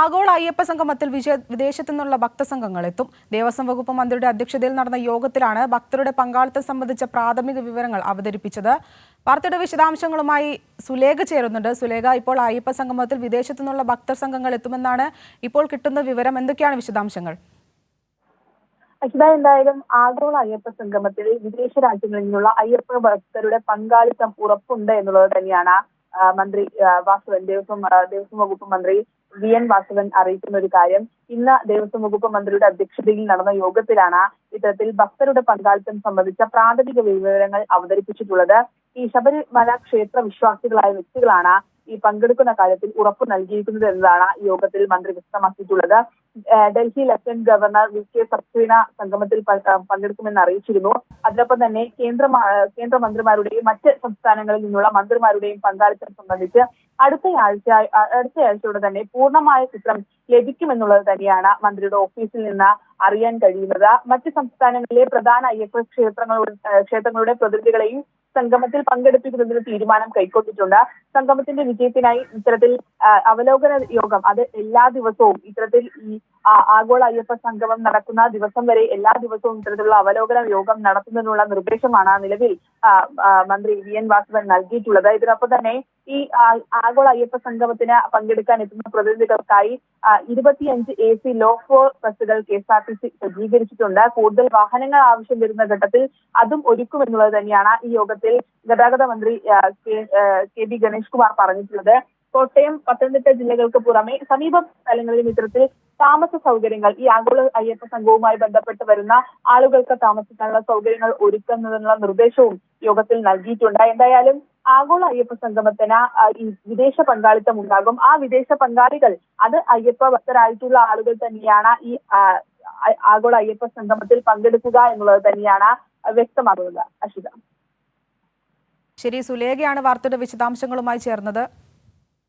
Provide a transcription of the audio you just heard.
ആഗോള അയ്യപ്പ സംഗമത്തിൽ വിദേശത്തു നിന്നുള്ള ഭക്തസംഘങ്ങൾ എത്തും. ദേവസ്വം വകുപ്പ് മന്ത്രിയുടെ അധ്യക്ഷതയിൽ നടന്ന യോഗത്തിലാണ് ഭക്തരുടെ പങ്കാളിത്തം സംബന്ധിച്ച പ്രാഥമിക വിവരങ്ങൾ അവതരിപ്പിച്ചത്. വാർത്തയുടെ വിശദാംശങ്ങളുമായി സുലേഖ ചേരുന്നുണ്ട്. സുലേഖ, ഇപ്പോൾ അയ്യപ്പ സംഗമത്തിൽ വിദേശത്തു നിന്നുള്ള ഭക്തർ സംഘങ്ങൾ എത്തുമെന്നാണ് ഇപ്പോൾ കിട്ടുന്ന വിവരം. എന്തൊക്കെയാണ് വിശദാംശങ്ങൾ? എന്തായാലും ആഗോള അയ്യപ്പ സംഗമത്തിൽ വിദേശ രാജ്യങ്ങളിൽ നിന്നുള്ള അയ്യപ്പ ഭക്തരുടെ പങ്കാളിത്തം ഉറപ്പുണ്ട് എന്നുള്ളത് തന്നെയാണ് മന്ത്രി വാസവൻ ദേവസ്വം വകുപ്പ് മന്ത്രി വി.എൻ. വാസവൻ അറിയിക്കുന്ന ഒരു കാര്യം. ഇന്ന് ദേവസ്വം വകുപ്പ് മന്ത്രിയുടെ അധ്യക്ഷതയിൽ നടന്ന യോഗത്തിലാണ് ഇത്തരത്തിൽ ഭക്തരുടെ പങ്കാളിത്തം സംബന്ധിച്ച പ്രാഥമിക വിവരങ്ങൾ അവതരിപ്പിച്ചിട്ടുള്ളത്. ഈ ശബരിമല ക്ഷേത്ര വിശ്വാസികളായ വ്യക്തികളാണ് ഈ പങ്കെടുക്കുന്ന കാര്യത്തിൽ ഉറപ്പ് നൽകിയിരിക്കുന്നത് എന്നതാണ് ഈ യോഗത്തിൽ മന്ത്രി വ്യക്തമാക്കിയിട്ടുള്ളത്. Delhi lieutenant governor V K. Saxena സംഗമത്തിൽ പങ്കെടുക്കുമെന്ന് അറിയിച്ചിരുന്നു. അതിനൊപ്പം തന്നെ കേന്ദ്രമന്ത്രിമാരുടെയും മറ്റ് സംസ്ഥാനങ്ങളിൽ നിന്നുള്ള മന്ത്രിമാരുടെയും പങ്കാളിത്തം സംബന്ധിച്ച് അടുത്തയാഴ്ചയോടെ തന്നെ പൂർണ്ണമായ ചിത്രം ലഭിക്കുമെന്നുള്ളത് തന്നെയാണ് മന്ത്രിയുടെ ഓഫീസിൽ നിന്ന് അറിയാൻ കഴിയുന്നത്. മറ്റ് സംസ്ഥാനങ്ങളിലെ പ്രധാന അയ്യപ്പ ക്ഷേത്രങ്ങളുടെ പ്രതിനിധികളെയും സംഗമത്തിൽ പങ്കെടുപ്പിക്കുന്നതിന് തീരുമാനം കൈക്കൊണ്ടിട്ടുണ്ട്. സംഗമത്തിന്റെ വിജയത്തിനായി ഇത്തരത്തിൽ അവലോകന യോഗം അത് എല്ലാ ദിവസവും ഇത്തരത്തിൽ ഈ ആഗോള അയ്യപ്പ സംഗമം നടക്കുന്ന ദിവസം വരെ എല്ലാ ദിവസവും ഇത്തരത്തിലുള്ള അവലോകന യോഗം നടത്തുന്നതിനുള്ള നിർദ്ദേശമാണ് നിലവിൽ മന്ത്രി വി.എൻ. വാസവൻ നൽകിയിട്ടുള്ളത്. ഇതിനൊപ്പം തന്നെ ഈ ആഗോള അയ്യപ്പ സംഗമത്തിന് പങ്കെടുക്കാൻ എത്തുന്ന പ്രതിനിധികൾക്കായി 25 AC ലോ ഫ്ലോർ ബസ്സുകൾ KSRTC സജ്ജീകരിച്ചിട്ടുണ്ട്. കൂടുതൽ വാഹനങ്ങൾ ആവശ്യം വരുന്ന ഘട്ടത്തിൽ അതും ഒരുക്കുമെന്നുള്ളത് തന്നെയാണ് ഈ യോഗത്തിൽ ഗതാഗത മന്ത്രി കെ.ബി. ഗണേഷ് കുമാർ പറഞ്ഞിട്ടുള്ളത്. കോട്ടയം, പത്തനംതിട്ട ജില്ലകൾക്ക് പുറമെ സമീപ സ്ഥലങ്ങളിലും ഇത്തരത്തിൽ താമസ സൗകര്യങ്ങൾ ഈ ആഗോള അയ്യപ്പ സംഘവുമായി ബന്ധപ്പെട്ട് വരുന്ന ആളുകൾക്ക് താമസിക്കാനുള്ള സൗകര്യങ്ങൾ ഒരുക്കുന്നതിനുള്ള നിർദ്ദേശവും യോഗത്തിൽ നൽകിയിട്ടുണ്ട്. എന്തായാലും ആഗോള അയ്യപ്പ സംഗമത്തിന് ഈ വിദേശ പങ്കാളിത്തം ഉണ്ടാകും. ആ വിദേശ പങ്കാളികൾ അത് അയ്യപ്പ ഭക്തരായിട്ടുള്ള ആളുകൾ തന്നെയാണ് ഈ ആഗോള അയ്യപ്പ സംഗമത്തിൽ പങ്കെടുക്കുക എന്നുള്ളത് തന്നെയാണ് വ്യക്തമാകുന്നത്. അഷിത. ശരി, സുലേഖയാണ് വാർത്തയുടെ വിശദാംശങ്ങളുമായി ചേർന്നത്.